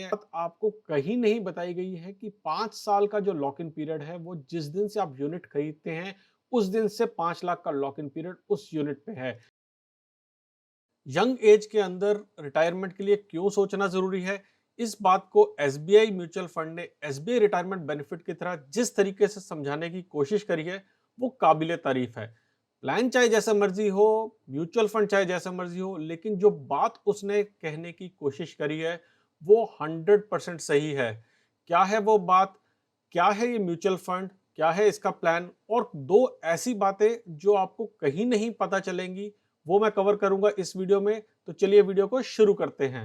बात आपको कहीं नहीं बताई गई है कि 5 साल का जो लॉक इन पीरियड है वो जिस दिन से आप यूनिट खरीदते हैं उस दिन से 5 लाख का लॉक इन पीरियड उस यूनिट पे है। यंग एज के अंदर रिटायरमेंट के लिए क्यों सोचना जरूरी है, इस बात को एसबीआई म्यूचुअल फंड ने एसबीआई रिटायरमेंट बेनिफिट की तरह जिस तरीके से समझाने की कोशिश करी है वो काबिले तारीफ है। प्लान चाहे जैसा मर्जी हो, म्यूचुअल फंड चाहे जैसा मर्जी हो, लेकिन जो बात उसने कहने की कोशिश करी है वो 100% सही है। क्या है वो बात? क्या है ये म्यूचुअल फंड? क्या है इसका प्लान? और दो ऐसी बातें जो आपको कहीं नहीं पता चलेंगी वो मैं कवर करूंगा इस वीडियो में। तो चलिए वीडियो को शुरू करते हैं।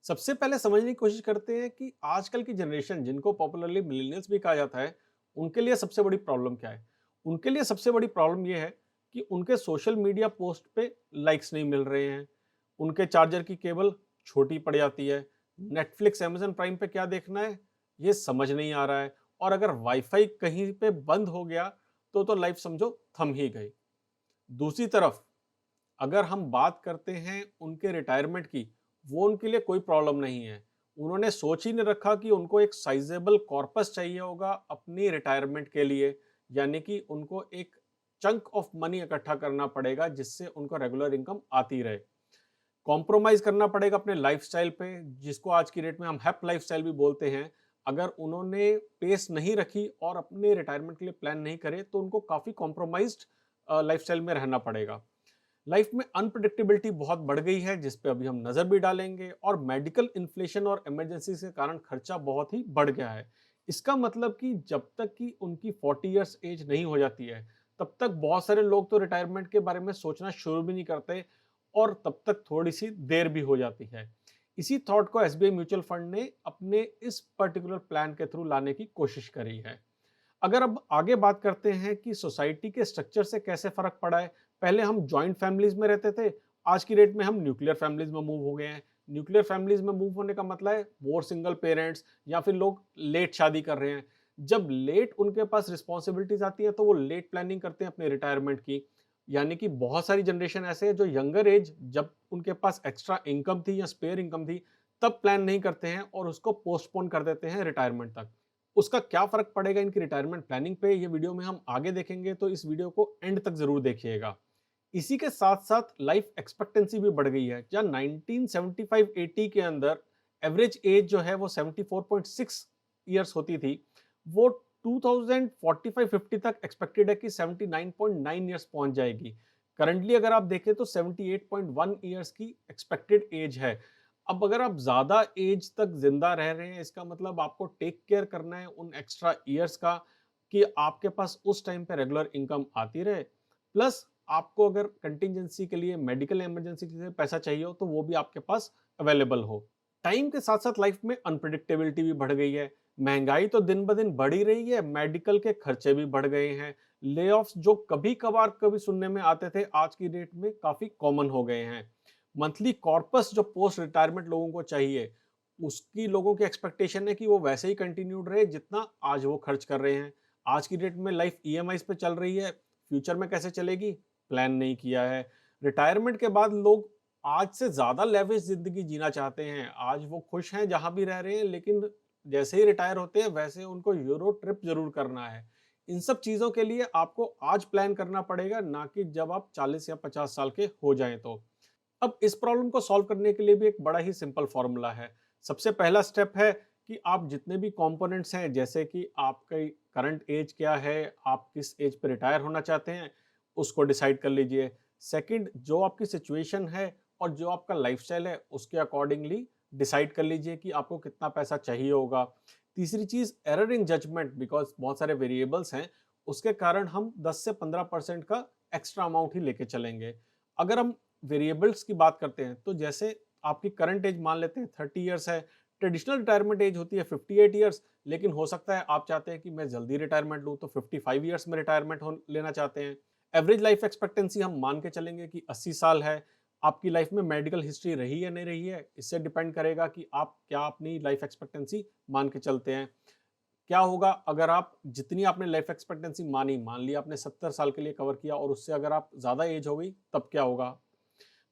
सबसे पहले समझने की कोशिश करते हैं कि आजकल की जनरेशन, जिनको पॉपुलरली मिलेनियल्स भी कहा जाता है, उनके लिए सबसे बड़ी प्रॉब्लम क्या है। उनके लिए सबसे बड़ी प्रॉब्लम यह है कि उनके सोशल मीडिया पोस्ट पे लाइक्स नहीं मिल रहे हैं, उनके चार्जर की केबल छोटी पड़ जाती है, नेटफ्लिक्स अमेजन प्राइम पे क्या देखना है ये समझ नहीं आ रहा है, और अगर वाईफाई कहीं पे बंद हो गया तो लाइफ समझो थम ही गई। दूसरी तरफ अगर हम बात करते हैं उनके रिटायरमेंट की, वो उनके लिए कोई प्रॉब्लम नहीं है। उन्होंने सोच ही नहीं रखा कि उनको एक साइजेबल कॉर्पस चाहिए होगा अपनी रिटायरमेंट के लिए, यानी कि उनको एक चंक ऑफ मनी इकट्ठा करना पड़ेगा जिससे उनको रेगुलर इनकम आती रहे। कॉम्प्रोमाइज करना पड़ेगा अपने लाइफस्टाइल पे, जिसको आज की डेट में हम हैप लाइफस्टाइल भी बोलते हैं। अगर उन्होंने पेस नहीं रखी और अपने रिटायरमेंट के लिए प्लान नहीं करे तो उनको काफी कॉम्प्रोमाइज्ड लाइफस्टाइल में रहना पड़ेगा। लाइफ में अनप्रडिक्टेबिलिटी बहुत बढ़ गई है जिस पे अभी हम नजर भी डालेंगे, और मेडिकल इन्फ्लेशन और इमरजेंसी के कारण खर्चा बहुत ही बढ़ गया है। इसका मतलब कि जब तक कि उनकी 40 इयर्स एज नहीं हो जाती है तब तक बहुत सारे लोग तो रिटायरमेंट के बारे में सोचना शुरू भी नहीं करते, और तब तक थोड़ी सी देर भी हो जाती है। इसी थॉट को एसबीआई म्यूचुअल फंड ने अपने इस पर्टिकुलर प्लान के थ्रू लाने की कोशिश करी है। अगर अब आगे बात करते हैं कि सोसाइटी के स्ट्रक्चर से कैसे फर्क पड़ा है। पहले हम जॉइंट फैमिलीज में रहते थे, आज की डेट में हम न्यूक्लियर फैमिलीज में मूव हो गए हैं। न्यूक्लियर फैमिलीज में मूव होने का मतलब है मोर सिंगल पेरेंट्स, या फिर लोग लेट शादी कर रहे हैं। जब लेट उनके पास रिस्पॉन्सिबिलिटीज आती है तो वो लेट प्लानिंग करते हैं अपने रिटायरमेंट की। यानी कि बहुत सारी जनरेशन ऐसे है जो यंगर एज, जब उनके पास एक्स्ट्रा इनकम थी या स्पेयर इनकम थी, तब प्लान नहीं करते हैं और उसको पोस्टपोन कर देते हैं रिटायरमेंट तक। उसका क्या फर्क पड़ेगा इनकी रिटायरमेंट प्लानिंग पे, ये वीडियो में हम आगे देखेंगे, तो इस वीडियो को एंड तक जरूर देखिएगा। इसी के साथ साथ लाइफ एक्सपेक्टेंसी भी बढ़ गई है, जहां 1975-80 के अंदर एवरेज एज जो है वो 74.6 ईयर्स होती थी, वो 2045-50 तक एक्सपेक्टेड है कि 79.9 ईयर्स पहुंच जाएगी। करंटली अगर आप देखें तो 78.1 ईयर्स की एक्सपेक्टेड एज है। अब अगर आप ज्यादा एज तक जिंदा रह रहे हैं, इसका मतलब आपको टेक केयर करना है उन एक्स्ट्रा ईयर्स का, कि आपके पास उस टाइम पे रेगुलर इनकम आती रहे। प्लस आपको अगर कंटिजेंसी के लिए, मेडिकल इमरजेंसी के लिए पैसा चाहिए हो तो वो भी आपके पास अवेलेबल हो। टाइम के साथ साथ लाइफ में अनप्रिडिक्टेबिलिटी भी बढ़ गई है। महंगाई तो दिन ब दिन बढ़ ही रही है, मेडिकल के खर्चे भी बढ़ गए हैं। ले जो कभी कभार कभी सुनने में आते थे, आज की डेट में काफी कॉमन हो गए हैं। मंथली कॉर्पस जो पोस्ट रिटायरमेंट लोगों को चाहिए, उसकी लोगों की एक्सपेक्टेशन है कि वो वैसे ही कंटिन्यूड रहे जितना आज वो खर्च कर रहे हैं। आज की डेट में लाइफ ईएमआईज पे चल रही है, फ्यूचर में कैसे चलेगी प्लान नहीं किया है। रिटायरमेंट के बाद लोग आज से ज्यादा लेविश जिंदगी जीना चाहते हैं। आज वो खुश हैं जहां भी रह रहे हैं, लेकिन जैसे ही रिटायर होते हैं वैसे उनको यूरो ट्रिप जरूर करना है। इन सब चीजों के लिए आपको आज प्लान करना पड़ेगा, ना कि जब आप 40 या 50 साल के हो जाएं तो। अब इस प्रॉब्लम को सॉल्व करने के लिए भी एक बड़ा ही सिंपल फॉर्मूला है। सबसे पहला स्टेप है कि आप जितने भी कंपोनेंट्स हैं, जैसे कि आपकी करंट एज क्या है, आप किस एज पे रिटायर होना चाहते हैं, उसको डिसाइड कर लीजिए। सेकंड, जो आपकी सिचुएशन है और जो आपका लाइफस्टाइल है उसके अकॉर्डिंगली डिसाइड कर लीजिए कि आपको कितना पैसा चाहिए होगा। तीसरी चीज, एरर इन जजमेंट, बिकॉज बहुत सारे वेरिएबल्स हैं, उसके कारण हम 10 से 15% का एक्स्ट्रा अमाउंट ही लेके चलेंगे। अगर हम वेरिएबल्स की बात करते हैं तो जैसे आपकी करंट एज मान लेते हैं 30 इयर्स है, ट्रेडिशनल रिटायरमेंट एज होती है 58 इयर्स, लेकिन हो सकता है आप चाहते हैं कि मैं जल्दी रिटायरमेंट लूं तो 55 इयर्स में रिटायरमेंट हो लेना चाहते हैं। एवरेज लाइफ एक्सपेक्टेंसी हम मान के चलेंगे कि 80 साल है। आपकी लाइफ में मेडिकल हिस्ट्री रही या नहीं रही है, इससे डिपेंड करेगा कि आप क्या अपनी लाइफ एक्सपेक्टेंसी मान के चलते हैं। क्या होगा अगर आप जितनी आपने लाइफ एक्सपेक्टेंसी मानी, मान लिया आपने 70 साल के लिए कवर किया और उससे अगर आप ज्यादा एज हो गई, तब क्या होगा?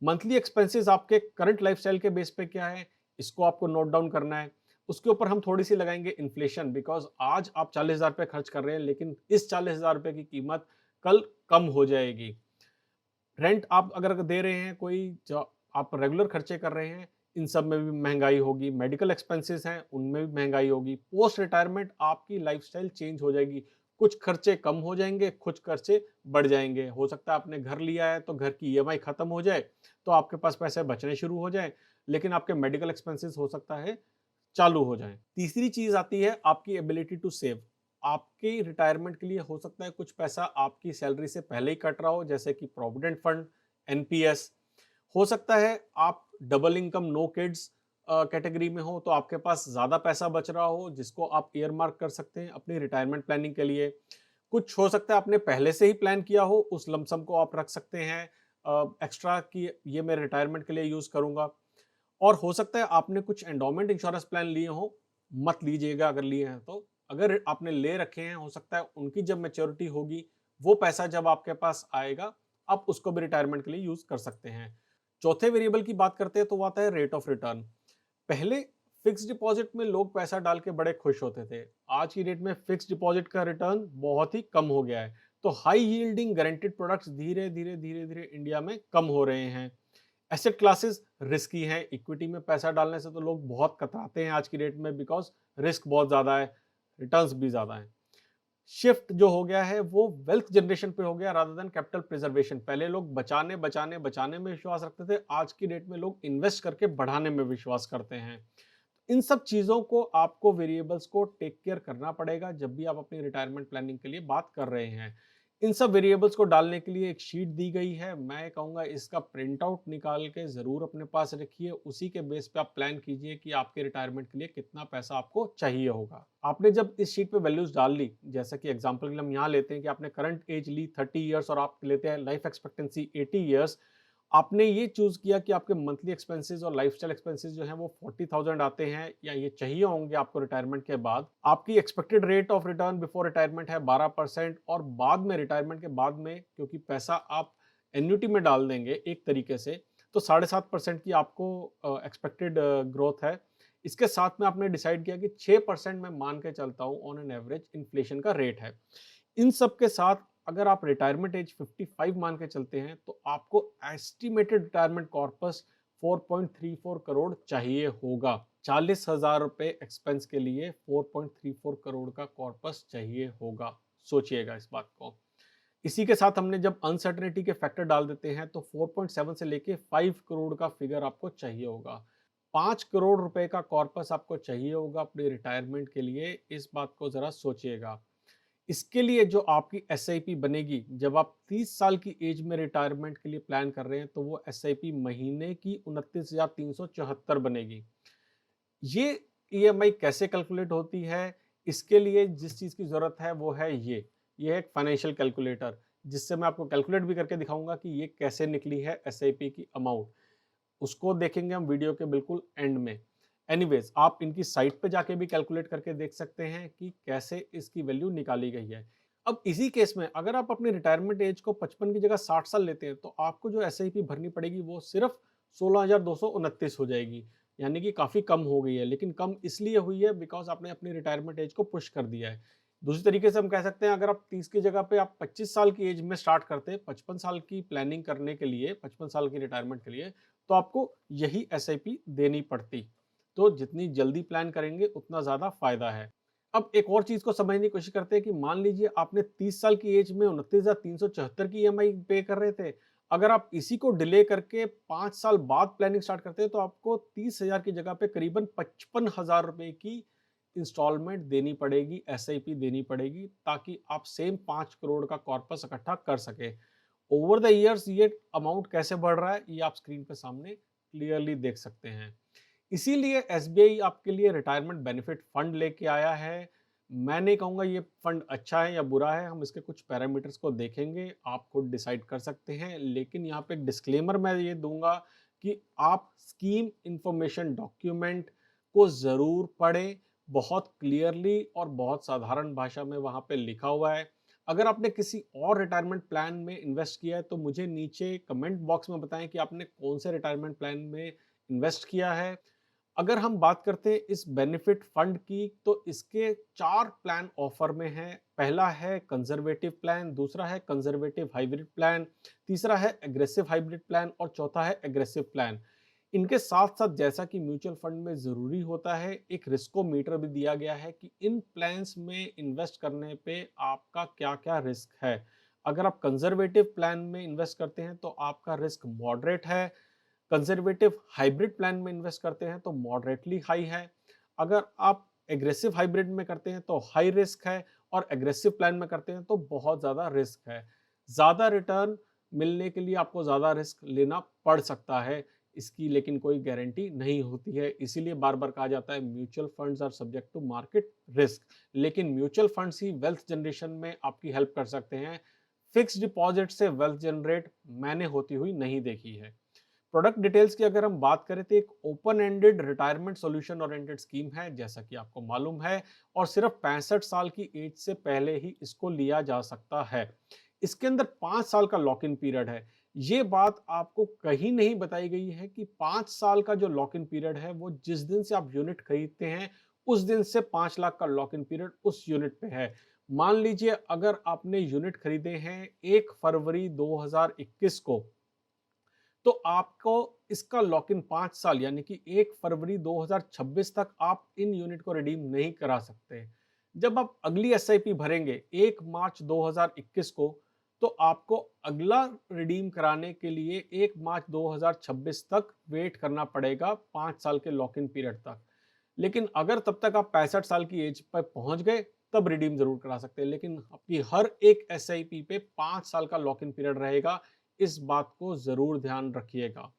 मंथली एक्सपेंसेस आपके करंट लाइफस्टाइल के बेस पे क्या है, इसको आपको नोट डाउन करना है। उसके ऊपर हम थोड़ी-सी लगाएँगे इन्फ्लेशन, बिकॉज़ आज आप 40,000 रुपए खर्च कर रहे हैं, लेकिन इस 40,000 रुपए की कीमत कल कम हो जाएगी। रेंट आप अगर दे रहे हैं, कोई जो आप रेगुलर खर्चे कर रहे हैं, इन सब में भी महँगाई होगी। मेडिकल एक्सपेंसेस हैं, उनमें भी महँगाई होगी। पोस्ट रिटायरमेंट आपकी लाइफ़स्टाइल चेंज हो जाएगी। कुछ खर्चे कम हो जाएँगे, कुछ खर्चे बढ़ जाएँगे। हो सकता है आपने घर लिया है, तो घर की ईएमआई खत्म हो जाए, तो आपके पास पैसे बचने शुरू हो जाएँ, लेकिन आपके मेडिकल एक्सपेंसेस हो सकता है चालू हो जाएँ। तीसरी चीज़ आती है आपकी एबिलिटी टू सेव। आपकी रिटायरमेंट के लिए हो सकता है कुछ पैसा आपकी सैलरी से पहले ही कट रहा हो, जैसे कि प्रोविडेंट फंड, एनपीएस। हो सकता है आप double income no kids category में हो, तो आपके पास ज़्यादा पैसा बच रहा हो, जिसको आप ईयरमार्क कर सकते हैं अपनी रिटायरमेंट प्लानिंग के लिए। कुछ हो सकता है आपने पहले से ही प्लान किया हो, उस लमसम को आप रख सकते हैं एक्स्ट्रा कि ये मैं रिटायरमेंट के लिए यूज़ करूँगा। और हो सकता है आपने कुछ एंडोमेंट इंश्योरेंस प्लान लिए हों, मत लीजिएगा अगर लिए हैं तो। अगर आपने ले रखे हैं, हो सकता है उनकी जब मैच्योरिटी होगी, वो पैसा जब आपके पास आएगा, आप उसको भी रिटायरमेंट के लिए यूज़ कर सकते हैं। चौथे वेरिएबल की बात करते हैं तो वो आता है रेट ऑफ रिटर्न। पहले फिक्स्ड डिपॉजिट में लोग पैसा डाल के बड़े खुश होते थे। आज की डेट में फिक्स्ड डिपॉजिट का रिटर्न बहुत ही कम हो गया है। तो हाई यील्डिंग गारंटीड प्रोडक्ट्स धीरे-धीरे इंडिया में कम हो रहे हैं। एसेट क्लासेस रिस्की हैं, इक्विटी में पैसा डालने से तो लोग बहुत कतराते हैं आज की डेट में, बिकॉज़ रिस्क बहुत ज़्यादा है, रिटर्न्स भी ज़्यादा हैं। शिफ्ट जो हो गया है वो वेल्थ जनरेशन पे हो गया रादर देन कैपिटल प्रिजर्वेशन। पहले लोग बचाने में विश्वास रखते थे, आज की डेट में लोग इन्वेस्ट करके बढ़ाने में विश्वास करते हैं। इन सब चीज़ों को आपको वेरिएबल्स को टेक केयर करना पड़ेगा जब भी आप अपनी रिटायरमेंट प्लानिंग के लिए बात कर रहे हैं। इन सब वेरिएबल्स को डालने के लिए एक शीट दी गई है। मैं कहूँगा इसका प्रिंट आउट निकाल के ज़रूर अपने पास रखिए। उसी के बेस पे आप प्लान कीजिए कि आपके रिटायरमेंट के लिए कितना पैसा आपको चाहिए होगा। आपने जब इस शीट पे वैल्यूज़ डाल ली, जैसा कि एग्ज़ाम्पल के लिए हम यहाँ लेते हैं कि आपने करंट एज ली 30 इयर्स और आप लेते हैं लाइफ एक्सपेक्टेंसी 80 इयर्स। आपने ये चूज़ किया कि आपके मंथली एक्सपेंसेस और लाइफ़स्टाइल एक्सपेंसेस जो हैं वो 40,000 आते हैं या ये चाहिए होंगे आपको रिटायरमेंट के बाद। आपकी expected rate of return before retirement है 12% और बाद में रिटायरमेंट के बाद में क्योंकि पैसा आप एन्युटी में डाल देंगे एक तरीके से, तो 7.5% की आपको एक्सपेक्टेड ग्रोथ है। इसके साथ में आपने डिसाइड किया कि 6% मैं मान के चलता हूँ ऑन एन एवरेज इन्फ्लेशन का रेट है। इन सब के साथ अगर आप रिटायरमेंट एज 55 मान के चलते हैं तो आपको एस्टिमेटेड रिटायरमेंट कॉर्पस 4.34 करोड़ चाहिए होगा। 40,000 रुपए एक्सपेंस के लिए 4.34 करोड़ का कॉर्पस चाहिए होगा। सोचिएगा इस बात को। इसी के साथ हमने जब अनसर्टेनिटी के फैक्टर डाल देते हैं तो 4.7 से लेके 5 करोड़ का फिगर आपको चाहिए होगा। 5 करोड़ रुपए का कॉर्पस आपको चाहिए होगा अपनी रिटायरमेंट के लिए। इस बात को जरा सोचिएगा। इसके लिए जो आपकी एसआईपी बनेगी, जब आप 30 साल की एज में रिटायरमेंट के लिए प्लान कर रहे हैं, तो वो एसआईपी महीने की 29,374 बनेगी। ये ईएमआई कैसे कैलकुलेट होती है? इसके लिए जिस चीज़ की ज़रूरत है वो है ये है एक फाइनेंशियल कैलकुलेटर, जिससे मैं आपको कैलकुलेट भी करके दिखाऊँगा कि ये कैसे निकली है एसआईपी की अमाउंट। उसको देखेंगे हम वीडियो के बिल्कुल एंड में। एनीवेज़ आप इनकी साइट पे जाके भी कैलकुलेट करके देख सकते हैं कि कैसे इसकी वैल्यू निकाली गई है। अब इसी केस में अगर आप अपनी रिटायरमेंट एज को 55 की जगह 60 साल लेते हैं, तो आपको जो एसआईपी भरनी पड़ेगी वो सिर्फ़ 16,229 हो जाएगी। यानी कि काफ़ी कम हो गई है, लेकिन कम इसलिए हुई है बिकॉज़ आपने अपनी रिटायरमेंट एज को पुश कर दिया है। दूसरी तरीके से हम कह सकते हैं अगर आप 30 की जगह पे आप 25 साल की एज में स्टार्ट करते, 55 साल की प्लानिंग करने के लिए, 55 साल की रिटायरमेंट के लिए, तो आपको यही एसआईपी देनी पड़ती। तो जितनी जल्दी प्लान करेंगे उतना ज़्यादा फ़ायदा है। अब एक और चीज़ को समझने की कोशिश करते हैं कि मान लीजिए आपने 30 साल की एज में 29,374 की ईएमआई पे कर रहे थे। अगर आप इसी को डिले करके 5 साल बाद प्लानिंग स्टार्ट करते हैं तो आपको 30,000 की जगह पे करीबन 55,000 रुपए की इंस्टॉलमेंट देनी पड़ेगी, एसआईपी देनी पड़ेगी ताकि आप सेम 5 करोड़ का कॉर्पस इकट्ठा कर सकें। ओवर द ईयर्स ये अमाउंट कैसे बढ़ रहा है ये आप स्क्रीन पे सामने क्लियरली देख सकते हैं। इसीलिए एसबीआई आपके लिए रिटायरमेंट बेनिफिट फंड लेके आया है। मैं नहीं कहूँगा ये फंड अच्छा है या बुरा है, हम इसके कुछ पैरामीटर्स को देखेंगे, आप खुद डिसाइड कर सकते हैं। लेकिन यहाँ पे एक डिस्क्लेमर मैं ये दूँगा कि आप स्कीम इन्फॉर्मेशन डॉक्यूमेंट को ज़रूर पढ़ें, बहुत क्लियरली और बहुत साधारण भाषा में वहाँ पे लिखा हुआ है। अगर आपने किसी और रिटायरमेंट प्लान में इन्वेस्ट किया है तो मुझे नीचे कमेंट बॉक्स में बताएं कि आपने कौन से रिटायरमेंट प्लान में इन्वेस्ट किया है। अगर हम बात करते हैं इस बेनिफिट फंड की, तो इसके 4 प्लान ऑफर में हैं। पहला है कंजर्वेटिव प्लान, दूसरा है कंजर्वेटिव हाइब्रिड प्लान, तीसरा है एग्रेसिव हाइब्रिड प्लान और चौथा है एग्रेसिव प्लान। इनके साथ-साथ जैसा कि म्यूचुअल फंड में ज़रूरी होता है, एक रिस्कोमीटर भी दिया गया है कि इन प्लान्स में इन्वेस्ट करने पे आपका क्या-क्या रिस्क है। अगर आप कंजर्वेटिव प्लान में इन्वेस्ट करते हैं तो आपका रिस्क मॉडरेट है, कंजर्वेटिव हाइब्रिड प्लान में इन्वेस्ट करते हैं तो मॉडरेटली हाई है, अगर आप एग्रेसिव हाइब्रिड में करते हैं तो हाई रिस्क है और एग्रेसिव प्लान में करते हैं तो बहुत ज़्यादा रिस्क है। ज़्यादा रिटर्न मिलने के लिए आपको ज़्यादा रिस्क लेना पड़ सकता है, इसकी लेकिन कोई गारंटी नहीं होती है। इसीलिए बार-बार कहा जाता है mutual funds are subject to market risk, लेकिन म्यूचुअल फंड्स ही वेल्थ जनरेशन में आपकी हेल्प कर सकते हैं। फिक्स्ड डिपॉजिट से वेल्थ जनरेट मैंने होती हुई नहीं देखी है। प्रोडक्ट डिटेल्स की अगर हम बात करें तो एक open ended retirement solution oriented scheme है, जैसा कि आपको मालूम है, और सिर्फ 65 साल की एज से पहले ही इसको लिया जा सकता है। इसके अंदर 5 साल का लॉक इन पीरियड है। ये बात आपको कहीं नहीं बताई गई है कि 5 साल का जो लॉक इन पीरियड है वो जिस दिन से आप यूनिट खरीदते हैं उस दिन से 5 लाख का लॉक इन पीरियड उस यूनिट पे है। मान लीजिए अगर आपने यूनिट खरीदे हैं 1 फरवरी 2021 को, तो आपको इसका लॉक इन 5 साल यानी कि 1 फरवरी 2026 तक आप इन यूनिट को रिडीम नहीं करा सकते। जब आप अगली एसआईपी भरेंगे 1 मार्च 2021 को, तो आपको अगला रिडीम कराने के लिए 1 मार्च 2026 तक वेट करना पड़ेगा 5 साल के लॉक इन पीरियड तक। लेकिन अगर तब तक आप 65 साल की एज पर पहुंच गए तब रिडीम जरूर करा सकते हैं, लेकिन आपकी हर एक एसआईपी पे 5 साल का लॉक इन पीरियड रहेगा। इस बात को जरूर ध्यान रखिएगा।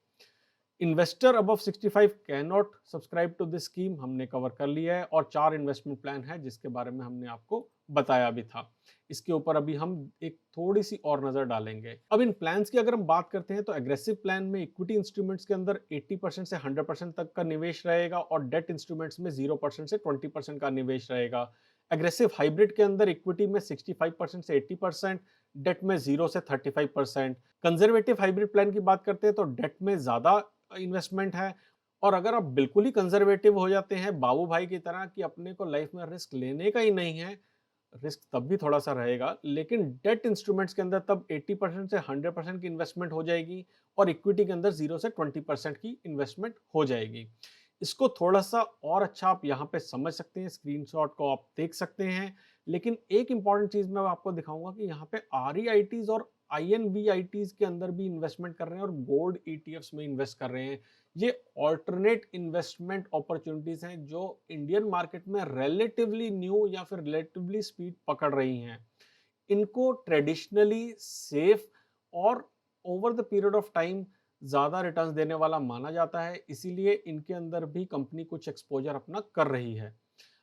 Investor above 65 can not subscribe to this scheme हमने कवर कर लिया है, और 4 इन्वेस्टमेंट प्लान है जिसके बारे में हमने आपको बताया भी था। इसके ऊपर अभी हम एक थोड़ी सी और नजर डालेंगे। अब इन प्लान्स की अगर हम बात करते हैं तो एग्रेसिव प्लान में इक्विटी इंस्ट्रूमेंट्स के अंदर 80% से 100% तक का निवेश रहेगा और डेट इंस्ट्रूमेंट्स में 0% से 20% का निवेश रहेगा। एग्रेसिव हाइब्रिड के अंदर इक्विटी में 65% से 80%, डेट में 0 से 35%। कंजर्वेटिव हाइब्रिड प्लान की बात करते हैं तो डेट में ज्यादा इन्वेस्टमेंट है, और अगर आप बिल्कुल ही कंजर्वेटिव हो जाते हैं बाबू भाई की तरह कि अपने को लाइफ में रिस्क लेने का ही नहीं है, रिस्क तब भी थोड़ा सा रहेगा, लेकिन डेट इंस्ट्रूमेंट्स के अंदर तब 80% से 100% की इन्वेस्टमेंट हो जाएगी और इक्विटी के अंदर 0 से 20% की इन्वेस्टमेंट हो जाएगी। इसको थोड़ा सा और अच्छा आप यहाँ पे समझ सकते हैं, स्क्रीनशॉट को आप देख सकते हैं। लेकिन एक इंपॉर्टेंट चीज मैं आपको दिखाऊंगा कि यहाँ पे आरईआईटीज और आईएनवीआईटीज के अंदर भी इन्वेस्टमेंट कर रहे हैं और गोल्ड ईटीएफ्स में इन्वेस्ट कर रहे हैं। ये ऑल्टरनेट इन्वेस्टमेंट अपॉर्चुनिटीज हैं जो इंडियन मार्केट में रिलेटिवली न्यू या फिर रिलेटिवली स्पीड पकड़ रही हैं। इनको ट्रेडिशनली सेफ और over the period of time ज्यादा रिटर्न्स देने वाला माना जाता है, इसीलिए इनके अंदर भी कंपनी कुछ एक्सपोजर अपना कर रही है।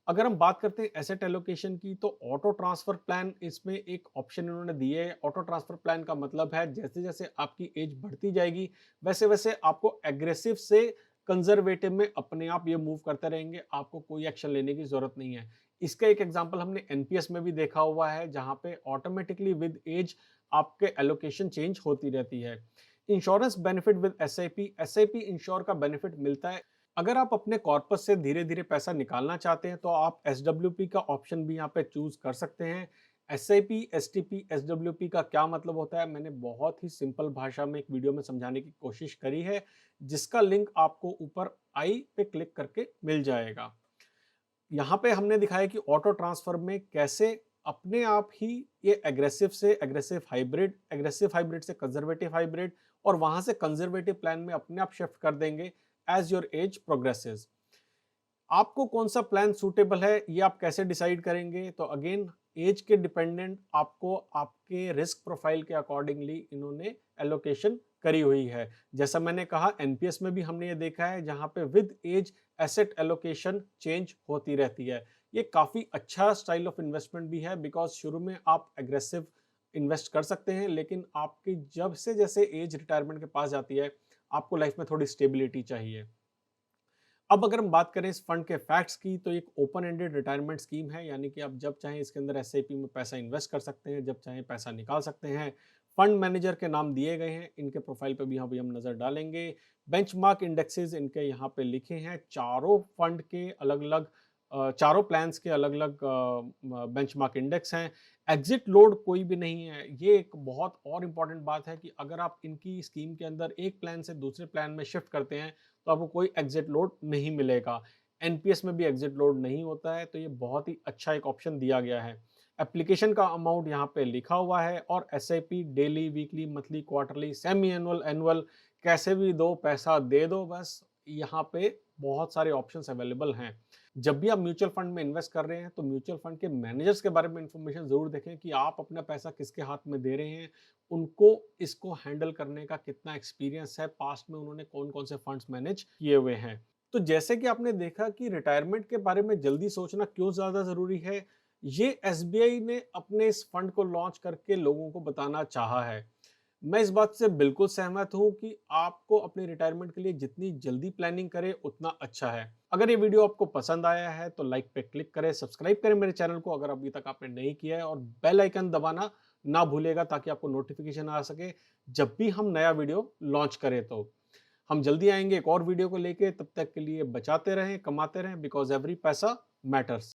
अगर हम बात करते हैं एसेट एलोकेशन की, तो ऑटो ट्रांसफर प्लान इसमें एक ऑप्शन इन्होंने दिए है। ऑटो ट्रांसफर प्लान का मतलब है जैसे जैसे आपकी एज बढ़ती जाएगी वैसे वैसे आपको एग्रेसिव से कंजर्वेटिव में अपने आप ये मूव करते रहेंगे, आपको कोई एक्शन लेने की जरूरत नहीं है। इसका एक एग्जांपल हमने एनपीएस में भी देखा हुआ है, जहां पे ऑटोमेटिकली विद एज आपके एलोकेशन चेंज होती रहती है। Insurance benefit with SIP, SIP ensure का बेनिफिट मिलता है। अगर आप अपने कॉर्पस से धीरे धीरे पैसा निकालना चाहते हैं तो आप एसडब्ल्यूपी का ऑप्शन भी यहाँ पे चूज कर सकते हैं। एसआईपी, एसटीपी, एसडब्ल्यूपी का क्या मतलब होता है मैंने बहुत ही सिंपल भाषा में एक वीडियो में समझाने की कोशिश करी है, जिसका लिंक आपको ऊपर आई पे क्लिक करके मिल जाएगा। यहाँ पे हमने दिखाया कि ऑटो ट्रांसफर में कैसे अपने आप ही ये एग्रेसिव से एग्रेसिव हाइब्रिड, एग्रेसिव हाइब्रिड से कंजर्वेटिव हाइब्रिड और वहां से कंजर्वेटिव प्लान में अपने आप शिफ्ट कर देंगे एज योर एज प्रोग्रेसेस। आपको कौन सा प्लान सूटेबल है ये आप कैसे डिसाइड करेंगे, तो अगेन एज के डिपेंडेंट आपको आपके रिस्क प्रोफाइल के अकॉर्डिंगली इन्होंने एलोकेशन करी हुई है। जैसा मैंने कहा एनपीएस में भी हमने ये देखा है जहां पे with age asset allocation change होती रहती है। ये काफी अच्छा स्टाइल ऑफ इन्वेस्टमेंट भी है, बिकॉज शुरू में आप एग्रेसिव इन्वेस्ट कर सकते हैं, लेकिन आपकी जब से जैसे एज रिटायरमेंट के पास जाती है आपको लाइफ में थोड़ी स्टेबिलिटी चाहिए। अब अगर हम बात करें इस फंड के फैक्ट्स की, तो एक ओपन एंडेड रिटायरमेंट स्कीम है, यानी कि आप जब चाहें इसके अंदर एसआईपी में पैसा इन्वेस्ट कर सकते हैं, जब चाहें पैसा निकाल सकते हैं। फंड मैनेजर के नाम दिए गए हैं, इनके प्रोफाइल पे भी यहाँ भी हम नज़र डालेंगे। बेंचमार्क इंडेक्सेस इनके यहाँ पे लिखे हैं, चारों फंड के अलग-अलग चारों प्लान्स के अलग-अलग बेंचमार्क इंडेक्स हैं। एग्जिट लोड कोई भी नहीं है। ये एक बहुत और इम्पोर्टेंट बात है कि अगर आप इनकी स्कीम के अंदर एक प्लान से दूसरे प्लान में शिफ्ट करते हैं, तो आपको कोई एग्जिट लोड नहीं मिलेगा। एनपीएस में भी एग्जिट लोड नहीं होता है, तो ये बहुत ही अच्छा एक ऑप्शन दिया गया है। एप्लीकेशन का अमाउंट यहाँ पे लिखा हुआ है और SIP daily, weekly, monthly, quarterly, semi annual, annual कैसे भी दो, पैसा दे दो बस। यहाँ पे बहुत सारे ऑप्शंस अवेलेबल हैं। जब भी आप म्यूचुअल फंड में इन्वेस्ट कर रहे हैं, तो म्यूचुअल फंड के मैनेजर्स के बारे में इन्फॉर्मेशन ज़रूर देखें कि आप अपना पैसा किसके हाथ में दे रहे हैं, उनको इसको हैंडल करने का कितना एक्सपीरियंस है, पास्ट में उन्होंने कौन-कौन से फंड्स मैनेज किए हुए हैं। तो जैसे कि आपने देखा कि रिटायरमेंट के बारे में जल्दी सोचना क्यों ज़्यादा ज़रूरी है, ये एसबीआई ने अपने इस फंड को लॉन्च करके लोगों को बताना चाहा है। मैं इस बात से बिल्कुल सहमत हूँ कि आपको अपने रिटायरमेंट के लिए जितनी जल्दी प्लानिंग करें उतना अच्छा है। अगर ये वीडियो आपको पसंद आया है तो लाइक पे क्लिक करें, सब्सक्राइब करें मेरे चैनल को अगर अभी तक आपने नहीं किया है, और बेल आइकन दबाना ना भूलिएगा ताकि आपको नोटिफिकेशन आ सके जब भी हम नया वीडियो लॉन्च करें। तो हम जल्दी आएंगे एक और वीडियो को लेके, तब तक के लिए बचाते रहें, कमाते रहें, बिकॉज एवरी पैसा मैटर्स।